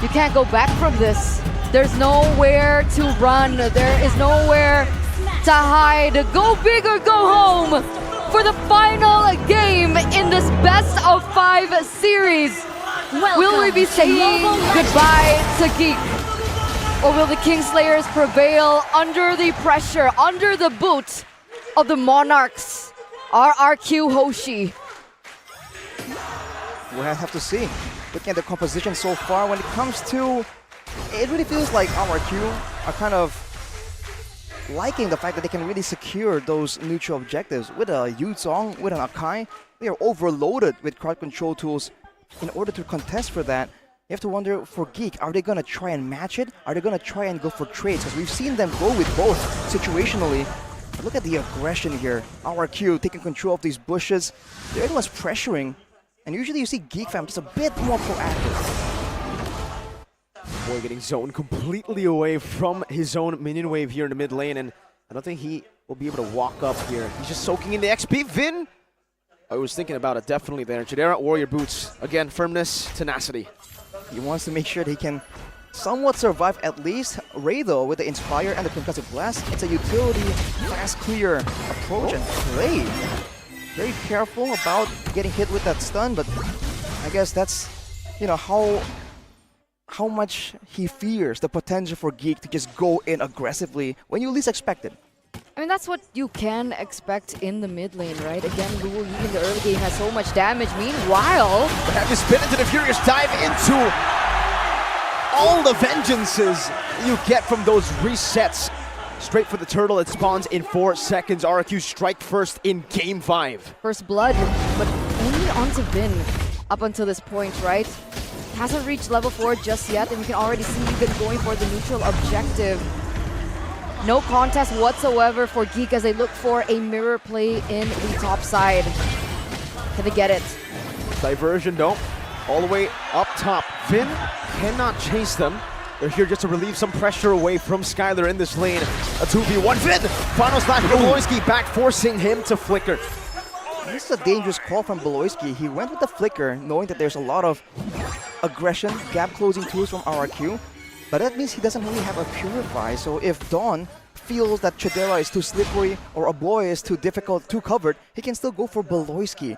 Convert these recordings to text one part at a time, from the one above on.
You can't go back from this. There's nowhere to run. There is nowhere to hide. Go big or go home for the final game in this best of 5 series. Will we be saying goodbye to Geek? Or will the Kingslayers prevail under the pressure, under the boot of the Monarchs? Rrq Hoshi. We'll have to see. Looking at the composition so far, when it comes to, it really feels like Rrq are kind of liking the fact that they can really secure those neutral objectives. With a Yuzong, with an Akai, they are overloaded with crowd control tools. In order to contest for that, you have to wonder, for Geek, are they going to try and match it? Are they going to try and go for trades? Because we've seen them go with both situationally. But look at the aggression here. Rrq taking control of these bushes. They're the ones pressuring. And usually you see Geek fam just a bit more proactive. Boy getting zoned completely away from his own minion wave here in the mid lane. And I don't think he will be able to walk up here. He's just soaking in the XP. Vin, I was thinking about it definitely there. Jadera, Warrior Boots. Again, firmness, tenacity. He wants to make sure that he can somewhat survive at least. Ray though, with the Inspire and the Concussive Blast, it's a utility, fast clear approach and play. Very careful about getting hit with that stun, but I guess that's, you know, how much he fears the potential for Geek to just go in aggressively when you least expect it. I mean, that's what you can expect in the mid lane, right? Again, Rrq in the early game has so much damage. Meanwhile, But have you spin into the Furious Dive into all the vengeances you get from those resets. Straight for the turtle, it spawns in 4 seconds. Rrq strike first in game 5. first blood, but only onto Vin up until this point, right? Hasn't reached level 4 just yet, and you can already see Vin going for the neutral objective. No contest whatsoever for Geek as they look for a mirror play in the top side. Can they get it? Diversion, no. All the way up top. Vin cannot chase them. They're here just to relieve some pressure away from Skylar in this lane. A 2v1. Vin! Final slash from Beloyski back, forcing him to flicker. This is a dangerous call from Beloyski. He went with the flicker, knowing that there's a lot of aggression, gap closing tools from Rrq. But that means he doesn't really have a Purify. So if Dawn feels that Chidera is too slippery or a boy is too difficult, too covered, he can still go for Beloyski.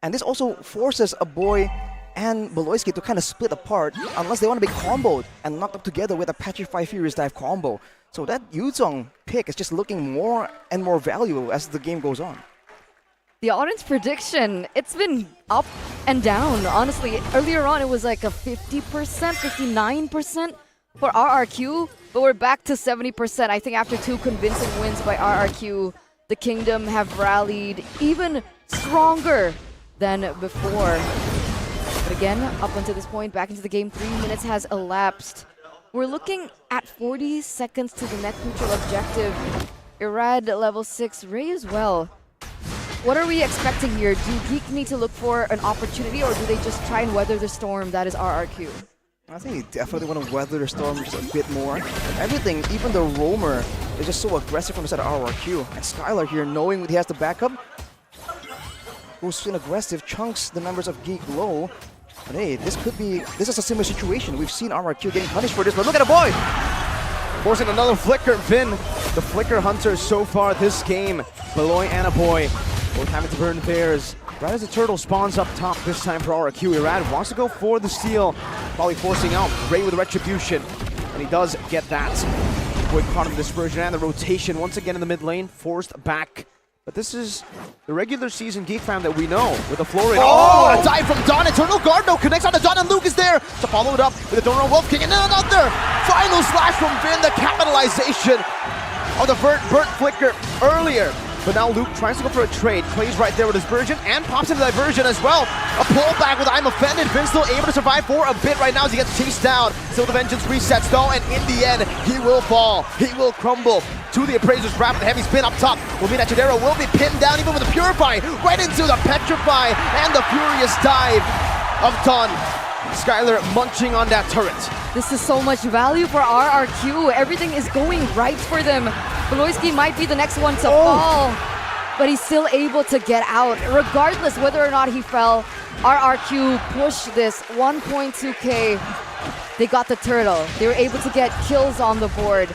And this also forces a boy and Beloyski to kind of split apart unless they want to be comboed and knocked up together with a Petrify Furious Dive combo. So that Yuzong pick is just looking more and more valuable as the game goes on. The audience prediction, it's been up and down, honestly. Earlier on, it was like a 50%, 59% for Rrq, but we're back to 70%. I think after 2 convincing wins by Rrq, the Kingdom have rallied even stronger than before. But again, up until this point, back into the game, 3 minutes has elapsed. We're looking at 40 seconds to the next neutral objective. Irad level 6, Ray as well. What are we expecting here? Do Geek need to look for an opportunity, or do they just try and weather the storm that is Rrq? I think they definitely want to weather the storm just a bit more. Everything, even the roamer, is just so aggressive from the side of Rrq. And Skylar here, knowing that he has the backup, goes in aggressive, chunks the members of Geek low. But hey, this is a similar situation. We've seen Rrq getting punished for this, but look at the boy! Forcing another flicker. Vin, the flicker hunter so far this game. Beloy and a boy, both having to burn theirs. Right as the turtle spawns up top this time for Rrq. Irad wants to go for the steal, probably forcing out Ray with Retribution. And he does get that. Boy caught him dispersion and the rotation once again in the mid lane, forced back. But this is the regular season Geek fam that we know with the floor in. Oh, a dive from Don. Eternal Guard though connects on to Don, and Luke is there to follow it up with a Donor Wolf King and another final slash from Vin. The capitalization of the burnt flicker earlier. But now Luke tries to go for a trade, plays right there with his Virgin, and pops into Diversion as well. A pullback with I'm Offended. Vin's still able to survive for a bit right now as he gets chased down. Still the Vengeance resets though, and in the end, he will fall. He will crumble to the Appraiser's Wrap with a heavy spin up top. Will mean that Chidera will be pinned down even with the Purify. Right into the Petrify and the Furious Dive of Dawn. Skylar munching on that turret. This is so much value for Rrq. Everything is going right for them. Beloyski might be the next one to fall, but he's still able to get out. Regardless whether or not he fell, Rrq pushed this 1.2k they got the turtle. They were able to get kills on the board.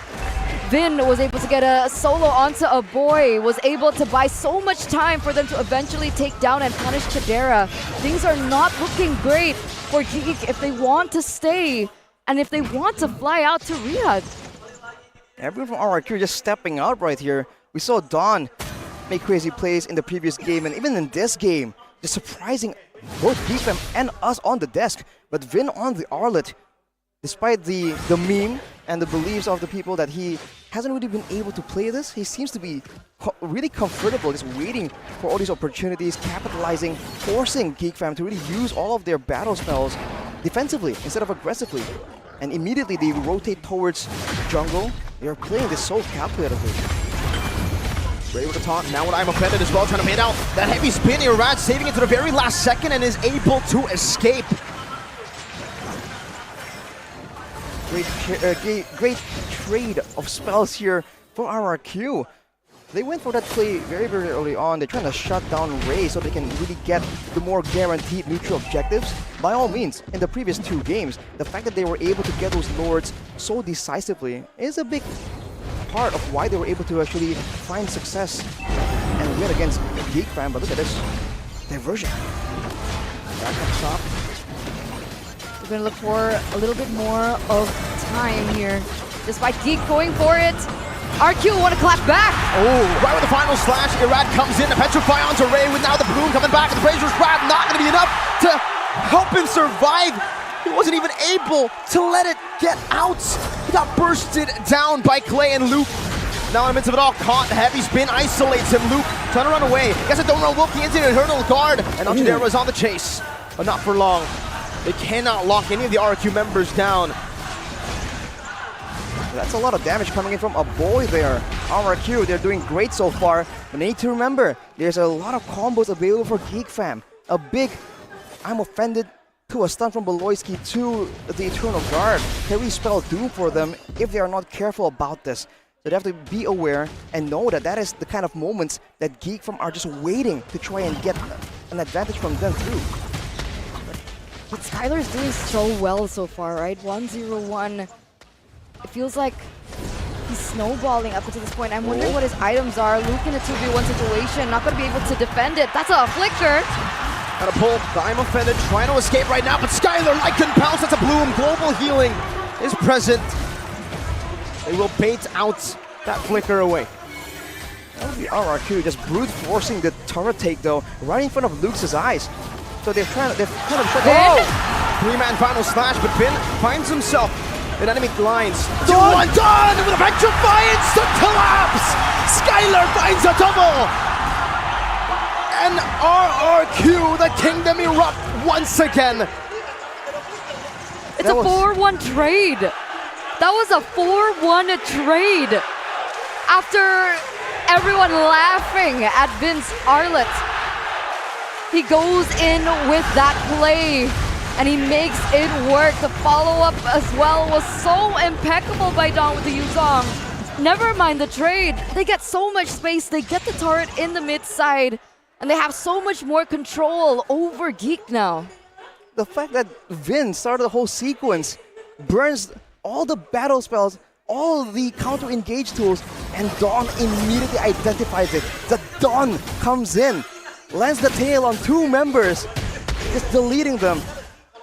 Vin was able to get a solo onto a boy, was able to buy so much time for them to eventually take down and punish Chidera. Things are not looking great for Geek if they want to stay and if they want to fly out to Riyadh. Everyone from Rrq just stepping out right here. We saw Dawn make crazy plays in the previous game and even in this game, just surprising both Geek and us on the desk. But Vin on the Arlet, despite the meme and the beliefs of the people that he hasn't really been able to play this, he seems to be really comfortable just waiting for all these opportunities, capitalizing, forcing Geek Fam to really use all of their battle spells defensively instead of aggressively. And immediately they rotate towards jungle. They are playing this so calculatively. Ready with the taunt. Now when I'm offended as well, trying to bait out that heavy spin. Rrq saving it to the very last second and is able to escape. Great trade of spells here for Rrq. They went for that play very, very early on. They're trying to shut down Ray so they can really get the more guaranteed neutral objectives. By all means, in the previous 2 games, the fact that they were able to get those lords so decisively is a big part of why they were able to actually find success and win against Geek Fam. But look at this diversion. Back up top. We're gonna look for a little bit more of time here. Despite Geek going for it, Rrq want to clap back. Oh, right with the final slash, Rrq comes in to petrify onto Ray with now the bloom coming back. The Brazier's grab not going to be enough to help him survive. He wasn't even able to let it get out. He got bursted down by Clay and Luke. Now in the midst of it all, caught, heavy spin isolates him. Luke trying to run away. Guess I don't run Wilkie into an eternal guard. And now Chidera is on the chase, but not for long. They cannot lock any of the Rrq members down. That's a lot of damage coming in from a boy there. Rrq, they're doing great so far. But need to remember, there's a lot of combos available for Geek Fam. A big I'm offended to a stun from Beloyski to the Eternal Guard. Can we spell doom for them if they are not careful about this? So they have to be aware and know that that is the kind of moments that Geek Fam are just waiting to try and get an advantage from them through. But Skylar's doing so well so far, right? 1-0-1. It feels like he's snowballing up until this point. I'm wondering what his items are. Luke in a 2v1 situation, not going to be able to defend it. That's a flicker. Got a pull. I'm offended, trying to escape right now, but Skylar Lycan pounce. That's a bloom. Global healing is present. They will bait out that flicker away. That would be Rrq just brute forcing the turret take though, right in front of Luke's eyes. So they've kind of shut down. 3-man final slash, but Vin finds himself in enemy lines. 2-1 done with a petrify instant collapse. Skylar finds a double. And Rrq, the kingdom erupt once again. It's a 4-1 trade. That was a 4-1 trade. After everyone laughing at Vin's Arlet, he goes in with that play and he makes it work. The follow-up as well was so impeccable by Dawn with the Yuzong. Never mind the trade. They get so much space. They get the turret in the mid side and they have so much more control over Geek now. The fact that Vin started the whole sequence, burns all the battle spells, all the counter-engage tools, and Dawn immediately identifies it. The Dawn comes in, lands the tail on 2 members, just deleting them.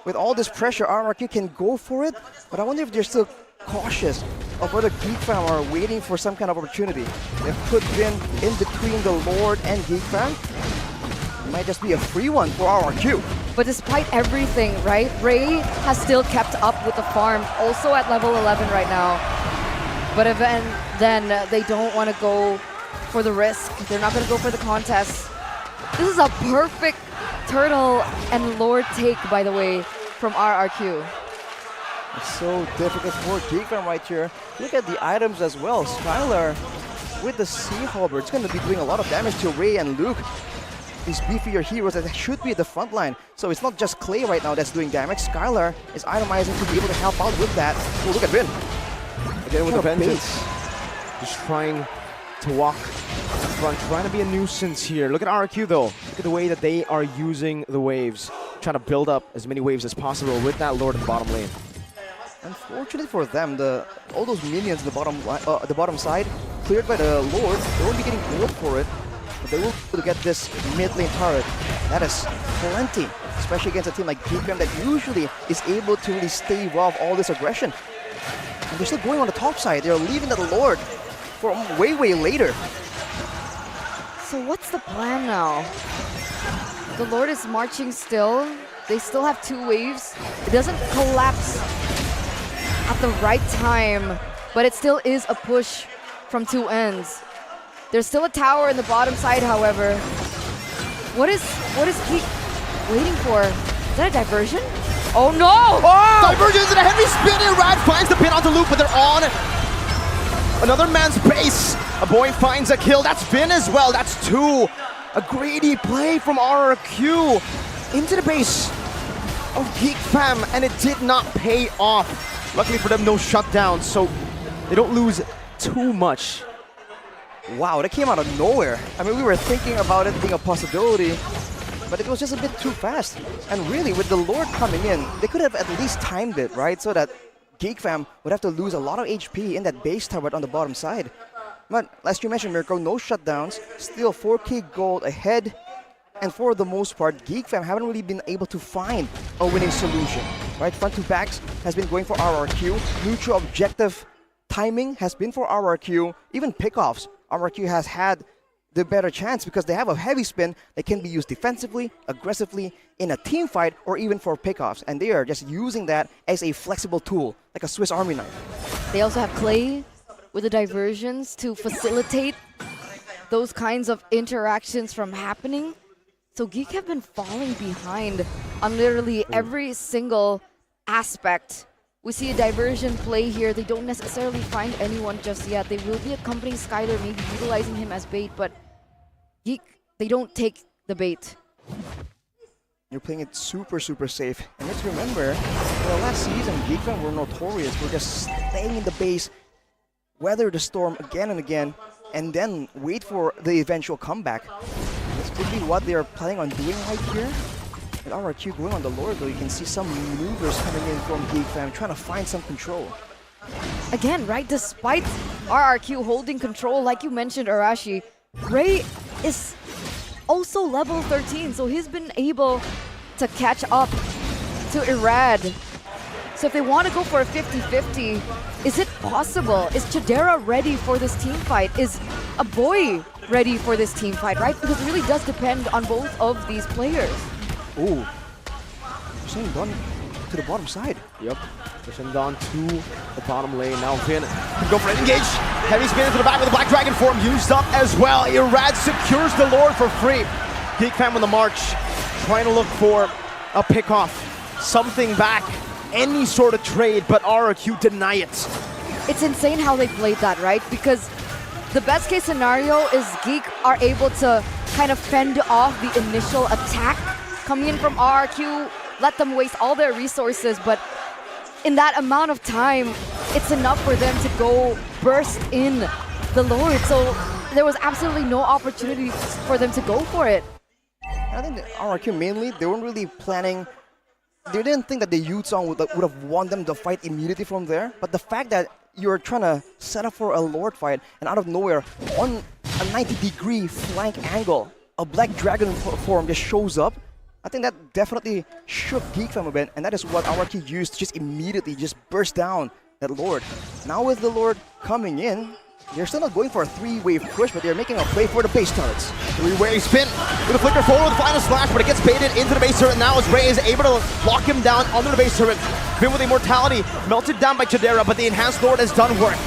With all this pressure, Rrq can go for it, but I wonder if they're still cautious of whether Geek Fam are waiting for some kind of opportunity. They've put Vin in between the Lord and Geek Fam. It might just be a free one for Rrq. But despite everything, right, Ray has still kept up with the farm, also at level 11 right now. But then they don't want to go for the risk. They're not going to go for the contest. This is a perfect turtle and Lord take, by the way, from Rrq. It's so difficult for Geek Fam right here. Look at the items as well. Skylar with the Sea Halberd. It's going to be doing a lot of damage to Ray and Luke. These beefier heroes that should be at the front line. So it's not just Clay right now that's doing damage. Skylar is itemizing to be able to help out with that. Oh, look at Vin. Again with a vengeance. Just trying to walk in front, trying to be a nuisance here. Look at Rrq though. Look at the way that they are using the waves. Trying to build up as many waves as possible with that Lord in the bottom lane. Unfortunately for them, all those minions in the bottom side cleared by the Lord. They won't be getting gold for it, but they will be able to get this mid lane turret. That is plenty, especially against a team like Geek that usually is able to really stave off all this aggression. And they're still going on the top side. They're leaving the Lord for way later. So what's the plan now? The Lord is marching still. They still have 2 waves. It doesn't collapse at the right time, but it still is a push from 2 ends. There's still a tower in the bottom side, however. What is Geek waiting for? Is that a diversion? Oh no! Oh! Divergence and a heavy spin, and Rrq finds the pin onto Luke, but they're on another man's base. A boy finds a kill. That's Vin as well. That's 2. A greedy play from Rrq into the base of Geek Fam, and it did not pay off. Luckily for them, no shutdown, so they don't lose too much. Wow, that came out of nowhere. I mean, we were thinking about it being a possibility, but it was just a bit too fast. And really, with the Lord coming in, they could have at least timed it, right? So that Geek Fam would have to lose a lot of HP in that base tower on the bottom side. But as you mentioned, Mirko, no shutdowns, still 4k gold ahead. And for the most part, Geek Fam haven't really been able to find a winning solution, right? Front to backs has been going for Rrq. Neutral objective timing has been for Rrq. Even pickoffs, Rrq has had the better chance because they have a heavy spin that can be used defensively, aggressively, in a team fight, or even for pickoffs. And they are just using that as a flexible tool, like a Swiss Army knife. They also have Clay with the diversions to facilitate those kinds of interactions from happening. So Geek have been falling behind on literally every single aspect. We see a diversion play here. They don't necessarily find anyone just yet. They will be accompanying Skyler, maybe utilizing him as bait, but Geek, they don't take the bait. You're playing it super safe. And let's remember, last season, Geek Fam were notorious for just staying in the base, weather the storm again and again, and then wait for the eventual comeback. This could be what they are planning on doing right here. With Rrq going on the Lord, though, you can see some maneuvers coming in from Geek Fam, trying to find some control. Again, right, despite Rrq holding control, like you mentioned, Arashi, Ray is also level 13, so he's been able to catch up to Irad. So if they want to go for a 50-50, is it possible? Is Chidera ready for this team fight? Is a boy ready for this team fight, right? Because it really does depend on both of these players. Ooh, pushing Don to the bottom side. Yep, pushing Don to the bottom lane. Now Vin can go for an engage. Heavy spin into the back with the Black Dragon form used up as well. Irad secures the Lord for free. Geek Fam on the march, trying to look for a pickoff, something back, any sort of trade, but Rrq deny it. It's insane how they played that, right? Because the best case scenario is Geek are able to kind of fend off the initial attack coming in from Rrq, let them waste all their resources, but in that amount of time, it's enough for them to go burst in the Lord. So there was absolutely no opportunity for them to go for it. I think Rrq mainly, they weren't really planning. They didn't think that the Yutsong would have won them the fight immediately from there. But the fact that you're trying to set up for a Lord fight, and out of nowhere, on a 90-degree flank angle, a Black Dragon form just shows up. I think that definitely shook Geek Fam a bit, and that is what Rrq used to just immediately just burst down that Lord. Now with the Lord coming in, they're still not going for a 3-wave push, but they're making a play for the base turrets. 3-wave spin with a flicker forward with the final slash, but it gets baited into the base turret. Now as Ray is able to lock him down under the base turret. Vin with immortality, melted down by Chidera, but the enhanced Lord has done work.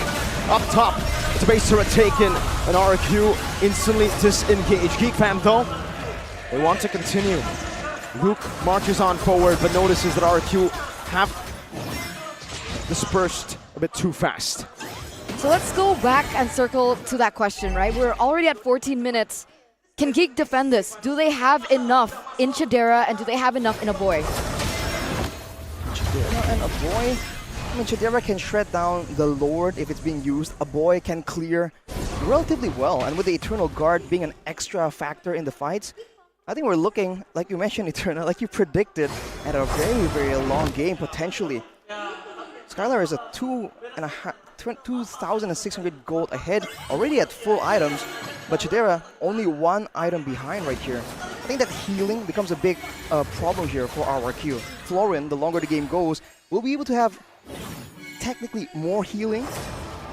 Up top, it's a base turret taken, and Rrq instantly disengaged. Geek Fam though, they want to continue. Luke marches on forward, but notices that Rrq have dispersed a bit too fast. So let's go back and circle to that question, right? We're already at 14 minutes. Can Geek defend this? Do they have enough in Chidera, and do they have enough in a boy? Chidera and a boy? I mean, Chidera can shred down the Lord if it's being used. A boy can clear relatively well, and with the Eternal Guard being an extra factor in the fights, I think we're looking, like you mentioned, Eternal, like you predicted, at a very long game, potentially. Skylar is a 2,600 gold ahead, already at full items, but Chidera only 1 item behind right here. I think that healing becomes a big problem here for RRQ. Florin, the longer the game goes, will be able to have technically more healing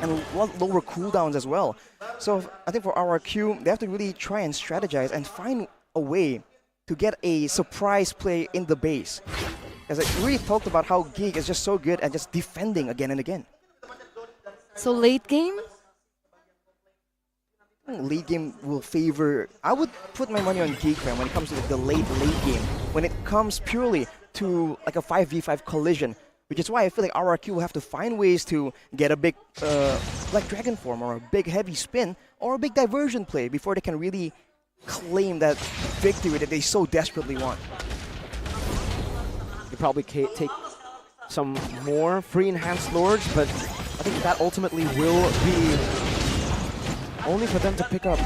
and a lot lower cooldowns as well. So I think for RRQ, they have to really try and strategize and find a way to get a surprise play in the base. As I really talked about how Geek is just so good at just defending again and again. So late game? Late game will favor... I would put my money on Geek when it comes to the late game. When it comes purely to like a 5v5 collision. Which is why I feel like RRQ will have to find ways to get a big Black Dragon form or a big heavy spin or a big diversion play before they can really claim that victory that they so desperately want. You probably take some more free enhanced lords, but I think that ultimately will be only for them to pick up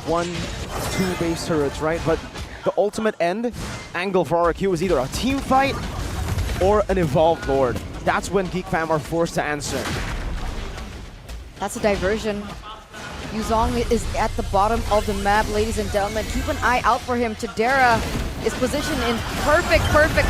1-2 base turrets, right? But the ultimate end angle for RRQ is either a team fight or an evolved lord. That's when Geek fam are forced to answer. That's a diversion. Yuzong is at the bottom of the map, ladies and gentlemen. Keep an eye out for him. Chidera is positioned in perfect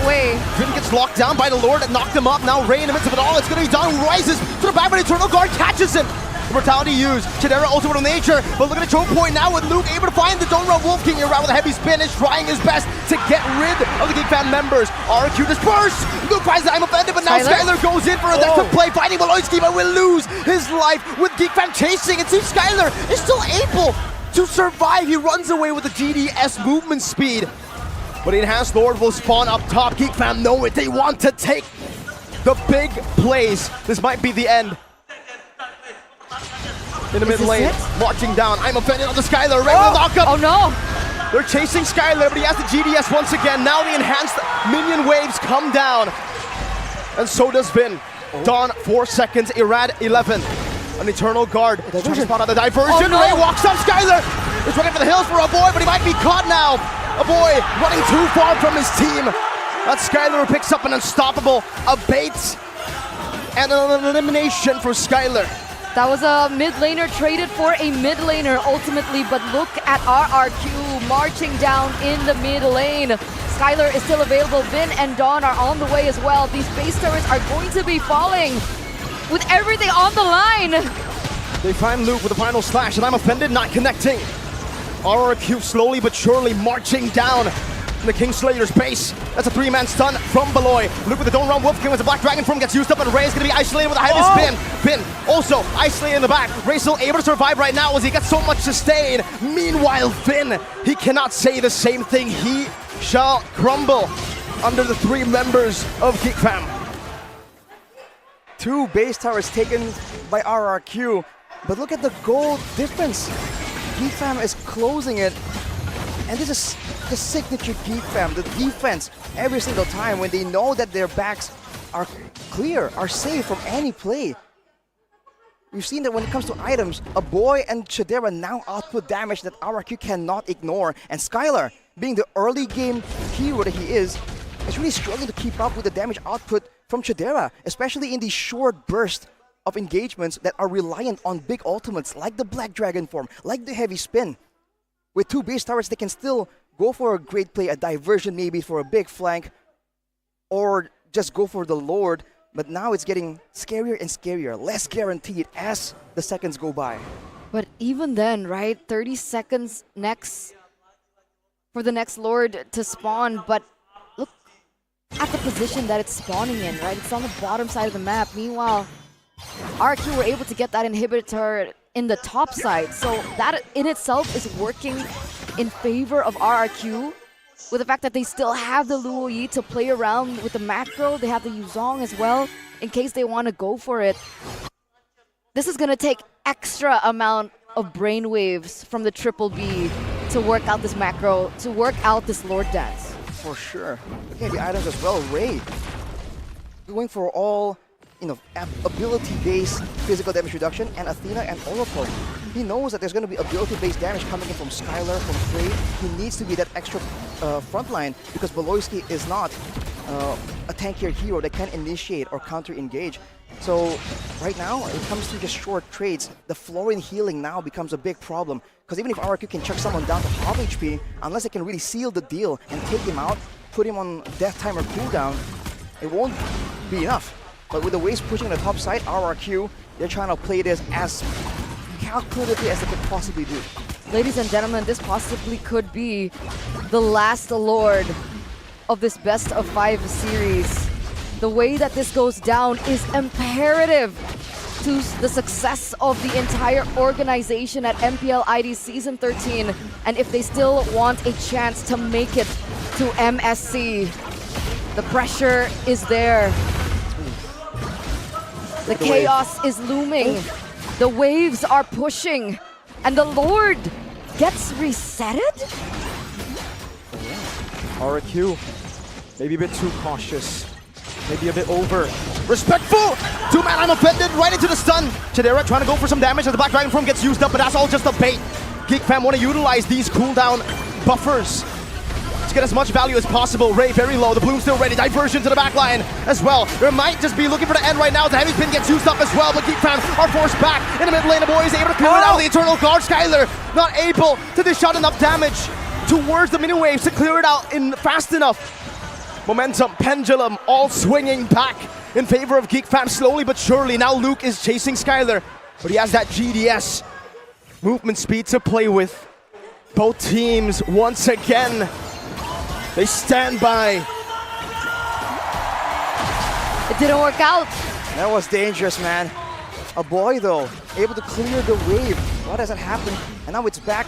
way. Finn gets locked down by the lord that knocked him up. Now Ray in the midst of it all. It's gonna be Don who rises to the back, but Eternal Guard catches him. Mortality used. Chidera ultimate on nature, but look at the choke point now with Luke able to find the Donra Wolf King around with a heavy spin, is trying his best to get rid of the Geek fan members. RRQ dispersed. Luke finds that I'm offended, but now Skylar goes in for a desperate play, fighting Beloyski, but will lose his life with Geek fan chasing. It seems Skylar is still able to survive. He runs away with the GDS movement speed, but the enhanced lord will spawn up top. Geek fam know it. They want to take the big plays. This might be the end. In the mid lane, marching down. I'm offended on the Skylar. Ray will knock up. Oh no! They're chasing Skylar, but he has the GDS once again. Now the enhanced minion waves come down. And so does Vin. Dawn 4 seconds, Irad 11. An Eternal Guard. Trying to spot out the diversion. Ray walks up. Skylar is running for the hills for a boy, but he might be caught now. A boy running too far from his team. That Skylar picks up an unstoppable abate and an elimination for Skylar. That was a mid laner traded for a mid laner ultimately, but look at RRQ marching down in the mid lane. Skylar is still available. Vin and Dawn are on the way as well. These base turrets are going to be falling with everything on the line. They find Luke with the final slash, and I'm offended not connecting. RRQ slowly but surely marching down in the Kingslayer's base. That's a 3-man stun from Beloy. Luke with the Don't Run Wolf King as the Black Dragon form gets used up, and Ray is going to be isolated with a heavy spin. Finn also isolated in the back. Ray still able to survive right now as he gets so much sustain. Meanwhile, Finn, he cannot say the same thing. He shall crumble under the 3 members of Geek fam. 2 base towers taken by RRQ, but look at the gold difference. Geek fam is closing it. And this is the signature Geek fam, the defense every single time when they know that their backs are clear, are safe from any play. We've seen that when it comes to items, a boy and Chidera now output damage that RRQ cannot ignore. And Skylar, being the early game hero that he is really struggling to keep up with the damage output from Chidera, especially in these short bursts of engagements that are reliant on big ultimates like the Black Dragon form, like the heavy spin. With 2 base towers, they can still go for a great play, a diversion maybe for a big flank, or just go for the Lord. But now it's getting scarier and scarier, less guaranteed as the seconds go by. But even then, right, 30 seconds next for the next Lord to spawn, but look at the position that it's spawning in, right? It's on the bottom side of the map. Meanwhile, RQ were able to get that inhibitor in the top side, so that in itself is working in favor of RRQ with the fact that they still have the Luo Yi to play around with the macro. They have the Yuzong as well in case they want to go for it. This is going to take extra amount of brainwaves from the Triple B to work out this macro, to work out this Lord Dance. For sure. Looking at the items as well, Ray going for all ability-based physical damage reduction, and Athena and Oracle. He knows that there's going to be ability-based damage coming in from Skylar, from Frey. He needs to be that extra frontline because Beloyski is not a tankier hero that can initiate or counter-engage. So right now, it comes to just short trades. The Florian healing now becomes a big problem. Because even if Rrq can chuck someone down to half HP, unless it can really seal the deal and take him out, put him on death timer cooldown, it won't be enough. But with the waves pushing on the top side, Rrq, they're trying to play this as calculatively as they could possibly do. Ladies and gentlemen, this possibly could be the last Lord of this best of 5 series. The way that this goes down is imperative to the success of the entire organization at MPL ID Season 13. And if they still want a chance to make it to MSC, the pressure is there. The chaos is looming. The waves are pushing. And the Lord gets resetted? Rrq, maybe a bit too cautious. Maybe a bit over. Respectful! Two-man unoffended, right into the stun. Chidera trying to go for some damage as the Black Dragon form gets used up, but that's all just a bait. Geek fam want to utilize these cooldown buffers to get as much value as possible. Ray very low, the Bloom still ready. Diversion to the back line as well. There might just be looking for the end right now. The heavy pin gets used up as well, but Geek fam are forced back in the mid lane. The boys able to clear it out. The Eternal Guard Skylar not able to dish out enough damage towards the mini waves to clear it out in fast enough. Momentum, pendulum, all swinging back in favor of Geek fam slowly but surely. Now Luke is chasing Skylar, but he has that GDS movement speed to play with. Both teams once again, they stand by. It didn't work out. That was dangerous, man. A boy, though, able to clear the wave. What has that happened? And now it's back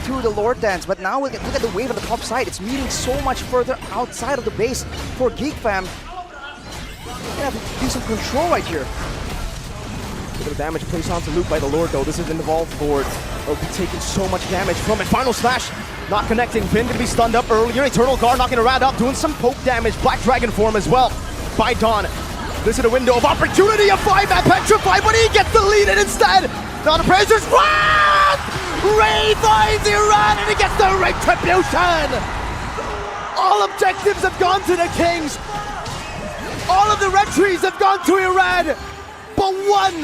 to the Lord Dance. But now look at the wave on the top side. It's meeting so much further outside of the base for Geek fam. They have to do some control right here. A bit of damage placed onto Luke by the Lord, though. This is an evolved board. They'll be taking so much damage from it. Final slash, not connecting. Finn gonna be stunned up earlier. Eternal Guard knocking a rat up, doing some poke damage. Black Dragon form as well by Dawn. This is a window of opportunity. A 5-man petrified, but he gets the lead in instead. Now the pressure's what? Ray finds Iran and he gets the retribution. All objectives have gone to the Kings. All of the retries have gone to Iran. But one,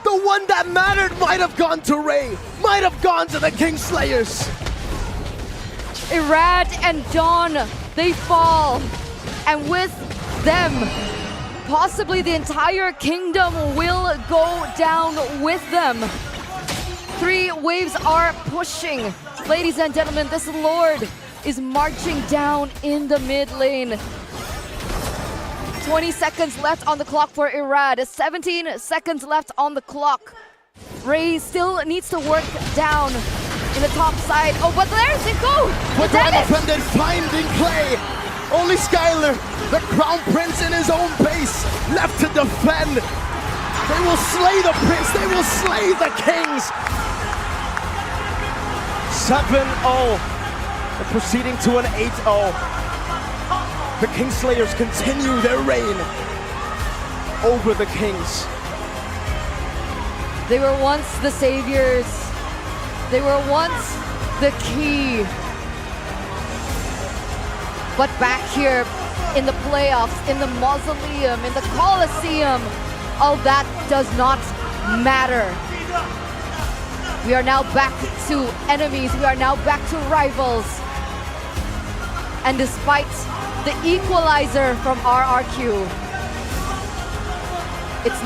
the one that mattered might have gone to Ray, might have gone to the Kingslayers. Irad and Dawn, they fall. And with them, possibly the entire kingdom will go down with them. 3 waves are pushing. Ladies and gentlemen, this Lord is marching down in the mid lane. 20 seconds left on the clock for Irad. 17 seconds left on the clock. Ray still needs to work down in the top side. Oh, but there they go! With unoffended finding play. Only Skylar, the crown prince in his own base, left to defend. They will slay the prince, they will slay the Kings. 7-0, and proceeding to an 8-0. The Kingslayers continue their reign over the Kings. They were once the saviors. They were once the key. But back here in the playoffs, in the mausoleum, in the Colosseum, all that does not matter. We are now back to enemies. We are now back to rivals. And despite the equalizer from Rrq, it's not